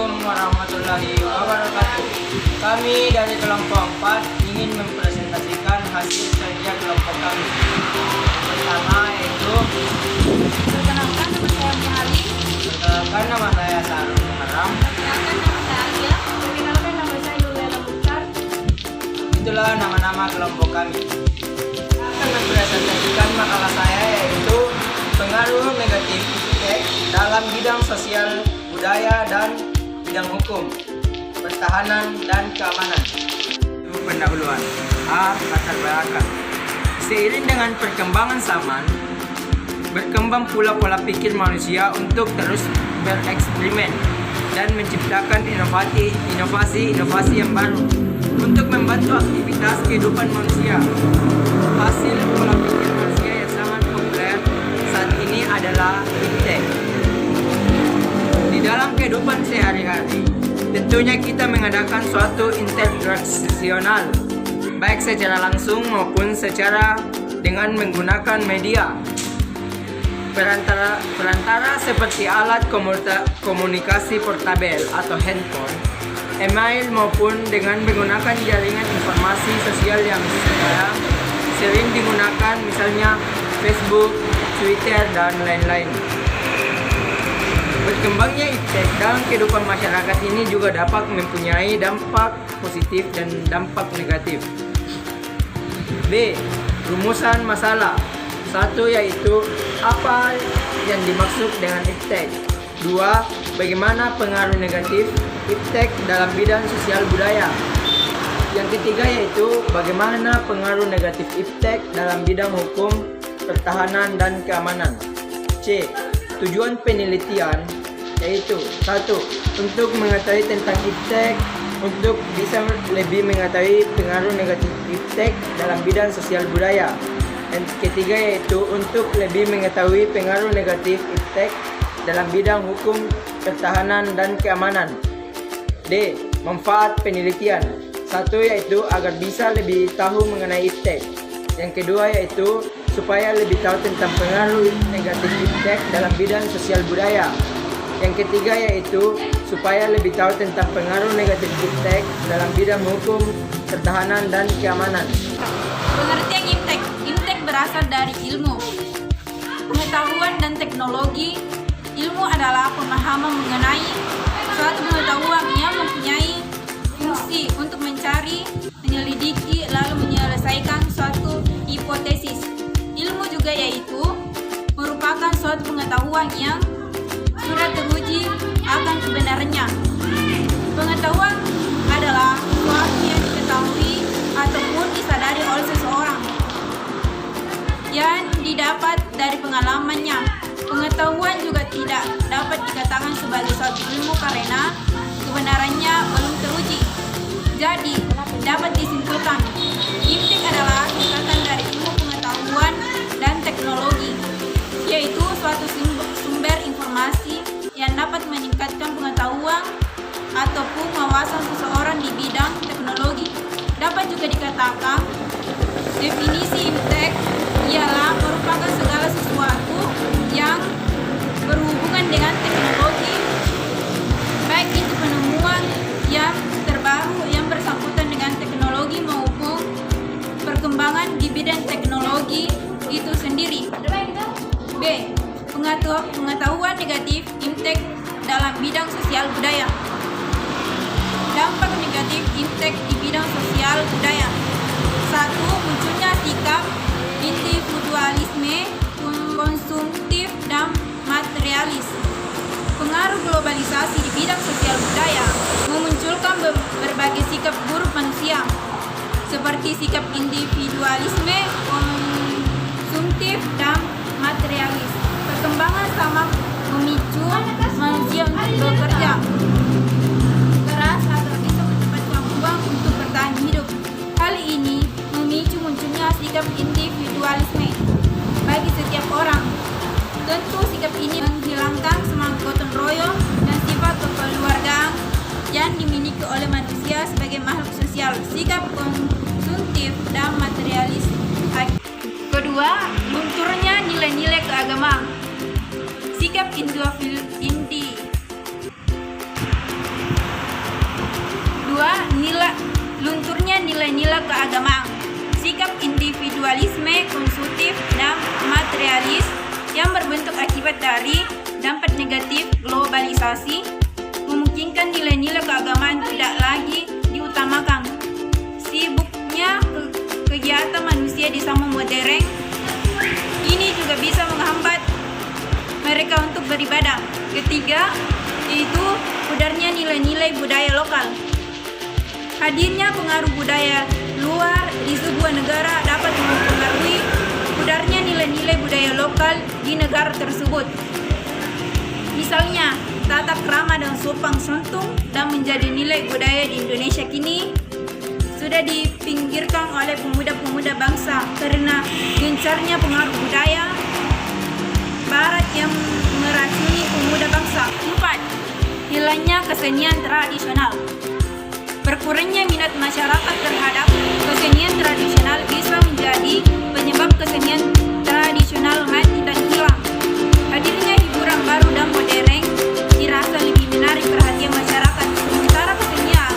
Assalamualaikum warahmatullahi wabarakatuh. Kami dari kelompok 4 ingin mempresentasikan hasil kerja kelompok kami. Pertama yaitu Perkenalkan, nama saya Muhali. perkenalkan, nama saya Sarul Muharram. Perkenalkan, nama saya Alia. Perkenalkan, nama saya Yuliana Mukhtar. Itulah nama-nama kelompok kami. Akan mempresentasikan makalah saya yaitu pengaruh negatif dalam bidang sosial, budaya, dan bidang hukum, pertahanan, dan keamanan. Itu pendahuluan. A. Latar belakang. Seiring dengan perkembangan zaman, berkembang pula pola pikir manusia untuk terus bereksperimen dan menciptakan inovasi yang baru untuk membantu aktivitas kehidupan manusia. Hasil pola pikir manusia yang sangat populer saat ini adalah iptek. Di dalam kehidupan sehari-hari, tentunya kita mengadakan suatu interaksi baik secara langsung maupun secara dengan menggunakan media. Perantara seperti alat komunikasi portabel atau handphone, email maupun dengan menggunakan jaringan informasi sosial yang sekarang sering digunakan, misalnya Facebook, Twitter, dan lain-lain. Berkembangnya iptek dalam kehidupan masyarakat ini juga dapat mempunyai dampak positif dan dampak negatif. B. Rumusan masalah. 1. Yaitu apa yang dimaksud dengan iptek. 2. Bagaimana pengaruh negatif iptek dalam bidang sosial budaya. Yang ketiga yaitu bagaimana pengaruh negatif iptek dalam bidang hukum, pertahanan, dan keamanan. C. Tujuan penelitian yaitu 1. Untuk mengetahui tentang iptek, untuk bisa lebih mengetahui pengaruh negatif iptek dalam bidang sosial budaya. Dan ketiga yaitu untuk lebih mengetahui pengaruh negatif iptek dalam bidang hukum, pertahanan, dan keamanan. D. Manfaat penelitian. 1. Yaitu agar bisa lebih tahu mengenai iptek. Yang kedua yaitu supaya lebih tahu tentang pengaruh negatif iptek dalam bidang sosial budaya. Yang ketiga yaitu supaya lebih tahu tentang pengaruh negatif iptek dalam bidang hukum, pertahanan, dan keamanan. Pengertian iptek. Iptek berasal dari ilmu, pengetahuan, dan teknologi. Ilmu adalah pemahaman mengenai suatu pengetahuan yang mempunyai fungsi untuk mencari, menyelidiki, lalu menyelesaikan suatu hipotesis. Ilmu juga yaitu merupakan suatu pengetahuan yang sudah teruji akan kebenarannya. Pengetahuan adalah sesuatu yang diketahui ataupun disadari oleh seseorang yang didapat dari pengalamannya. Pengetahuan juga tidak dapat dikatakan sebagai suatu ilmu karena kebenarannya belum teruji. Jadi, dapat disimpulkan, iptek adalah singkatan dari ilmu pengetahuan dan teknologi, yaitu suatu sumber informasi yang dapat meningkatkan pengetahuan ataupun wawasan seseorang di bidang teknologi. Dapat juga dikatakan, definisi iptek ialah merupakan segala sesuatu yang berhubungan dengan teknologi, baik itu penemuan yang terbaru yang bersangkutan dengan teknologi maupun perkembangan di bidang teknologi itu sendiri. B. Pengetahuan negatif iptek dalam bidang sosial budaya. Dampak negatif iptek di bidang sosial budaya. 1. Munculnya sikap individualisme, konsumtif, dan materialis. Pengaruh globalisasi di bidang sosial budaya memunculkan berbagai sikap buruk manusia, seperti sikap individualisme, konsumtif, dan materialis. Perkembangan sama memicu manusia untuk bekerja keras agar bisa mendapatkan uang untuk bertahan hidup. Hal ini memicu munculnya sikap individualisme bagi setiap orang. Tentu sikap ini menghilangkan semangat gotong royong dan sifat kekeluargaan yang dimiliki oleh manusia sebagai makhluk sosial. Sikap konsumtif dan materialis. Kedua, lunturnya nilai-nilai keagamaan. Sikap lunturnya nilai-nilai keagamaan, sikap individualisme, konsumtif, dan materialis yang berbentuk akibat dari dampak negatif globalisasi, memungkinkan nilai-nilai keagamaan tidak lagi diutamakan. Sibuknya kegiatan manusia di zaman modern ini juga bisa menghambat mereka untuk beribadah. Ketiga, yaitu pudarnya nilai-nilai budaya lokal. Hadirnya pengaruh budaya luar di sebuah negara dapat mempengaruhi pudarnya nilai-nilai budaya lokal di negara tersebut. Misalnya, tata krama dan sopan santun dan menjadi nilai budaya di Indonesia kini sudah dipinggirkan oleh pemuda-pemuda bangsa karena gencarnya pengaruh budaya Barat yang meracuni pemuda bangsa. 4. Hilangnya kesenian tradisional. Berkurangnya minat masyarakat terhadap kesenian tradisional bisa menjadi penyebab kesenian tradisional mati dan hilang. Hadirnya hiburan baru dan modern dirasa lebih menarik perhatian masyarakat, sementara kesenian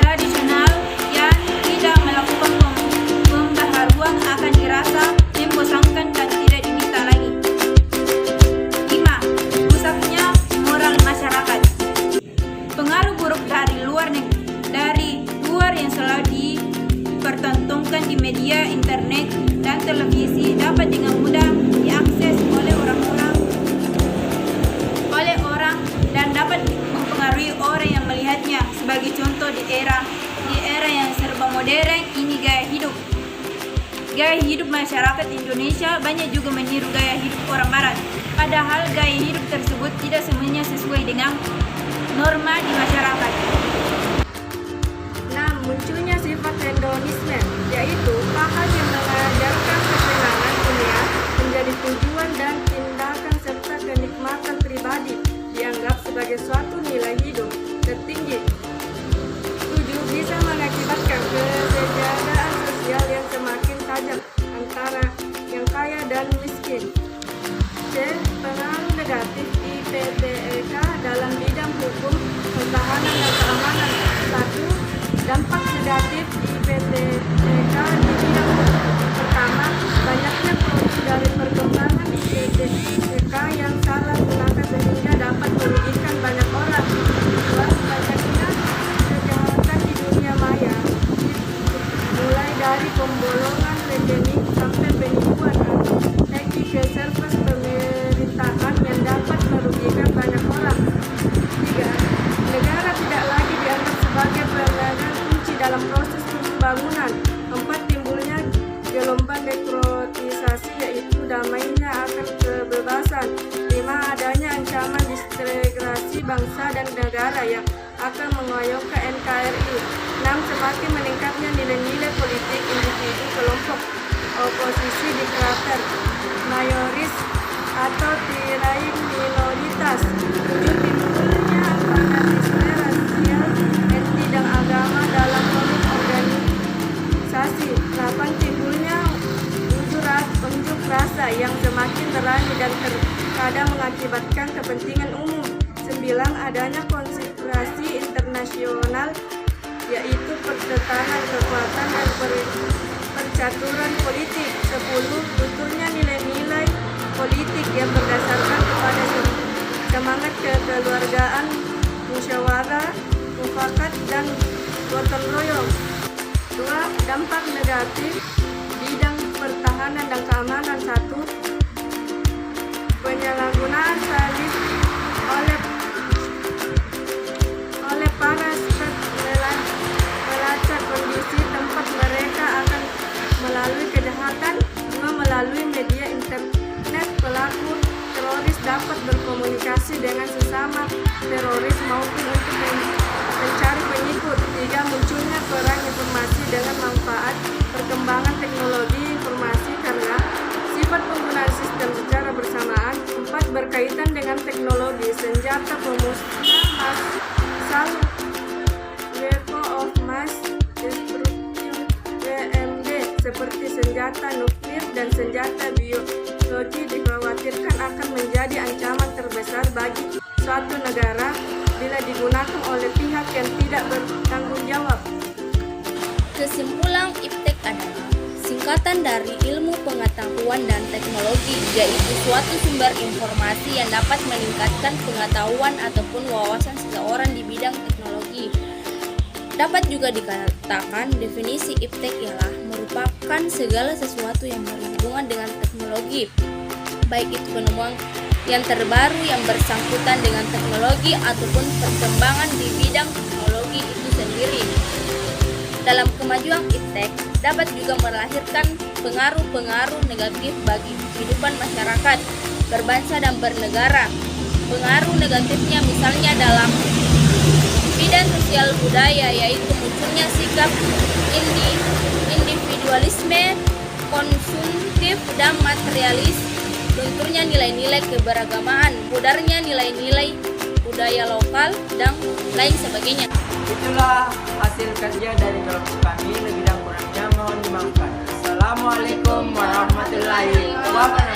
tradisional yang tidak melakukan pembaharuan akan dirasa membosankan dan tidak diminta lagi. 5. Rusaknya moral masyarakat. Pengaruh buruk dari luar yang selalu dipertontonkan di media, internet, dan televisi dapat dengan mudah diakses oleh orang dan dapat mempengaruhi orang yang melihatnya. Sebagai contoh, di era yang serba modern ini, gaya hidup masyarakat Indonesia banyak juga meniru gaya hidup orang Barat, padahal gaya hidup tersebut tidak semuanya sesuai dengan norma di masyarakat. 6. Munculnya sifat hedonisme, yaitu paham yang mengajarkan kesenangan dunia menjadi tujuan dan tindakan serta kenikmatan pribadi dianggap sebagai suatu nilai hidup tertinggi. 7. Bisa mengakibatkan kesenjangan sosial yang semakin tajam antara yang kaya dan miskin. C. Pengaruh negatif IPTEK dalam bidang hukum, pertahanan dan keamanan. 1. Dampak negatif IPTEK di bidang hukum. Pertama, banyaknya produk dari perkembangan IPTEK yang salah gunakan sehingga dapat merugikan banyak orang. 2. Banyaknya kejahatan di dunia maya, mulai dari pembolongan rekening sampai penipuan atau hacking ke server pemerintahan yang dapat merugikan banyak orang. 3. Negara tidak lagi dianggap sebagai peranan kunci dalam proses pembangunan. 4. Timbulnya gelombang dekrotisasi, yaitu damainya akan kebebasan. 5. Adanya ancaman disintegrasi bangsa dan negara yang akan mengoyokkan NKRI. 6. Semakin meningkatnya nilai-nilai politik individu kelompok oposisi diktator mayoris atau tirai minoritas. 7. Timbulnya fanatisme rasial, etnis dan agama dalam organisasi. 8. Timbulnya unjuk rasa yang semakin berani dan terkadang mengakibatkan kepentingan umum. 9. Adanya konspirasi internasional, yaitu pertentangan kekuatan dan percaturan politik. 10. Lunturnya nilai-nilai politik yang berdasarkan kepada semangat kekeluargaan, musyawarah, mufakat, dan gotong royong. 2. Dampak negatif bidang pertahanan dan keamanan. 1. Penyalahgunaan salib oleh para pelacak kondisi tempat mereka akan melalui kejahatan. 2. Melalui media internet, pelaku teroris dapat berkomunikasi dengan sesama teroris maupun untuk mencari pengikut. 3. Munculnya perang informasi dengan manfaat perkembangan teknologi informasi karena sifat penggunaan sistem secara bersamaan. 4. Berkaitan dengan teknologi senjata pemusnah massal, weapon of mass destruction (WMD), seperti senjata nuklir dan senjata biologi dikhawatirkan akan menjadi ancaman terbesar bagi suatu negara bila digunakan oleh pihak yang tidak bertanggung jawab. Kesimpulan IPTEK adalah singkatan dari ilmu pengetahuan dan teknologi, yaitu suatu sumber informasi yang dapat meningkatkan pengetahuan ataupun wawasan seseorang di bidang teknologi. Dapat juga dikatakan definisi IPTEK ialah merupakan segala sesuatu yang berhubungan dengan teknologi, baik itu penemuan yang terbaru yang bersangkutan dengan teknologi ataupun perkembangan di bidang teknologi itu sendiri. Dalam kemajuan IPTEK dapat juga melahirkan pengaruh-pengaruh negatif bagi kehidupan masyarakat, berbangsa dan bernegara. Pengaruh negatifnya misalnya dalam bidang sosial budaya, yaitu munculnya sikap individualisme, konsumtif dan materialis, lunturnya nilai-nilai keberagamaan, pudarnya nilai-nilai budaya lokal, dan lain sebagainya. Itulah hasil kerja dari kelompok kami, lebih dan kurangnya mohon dimaafkan. Assalamualaikum warahmatullahi wabarakatuh.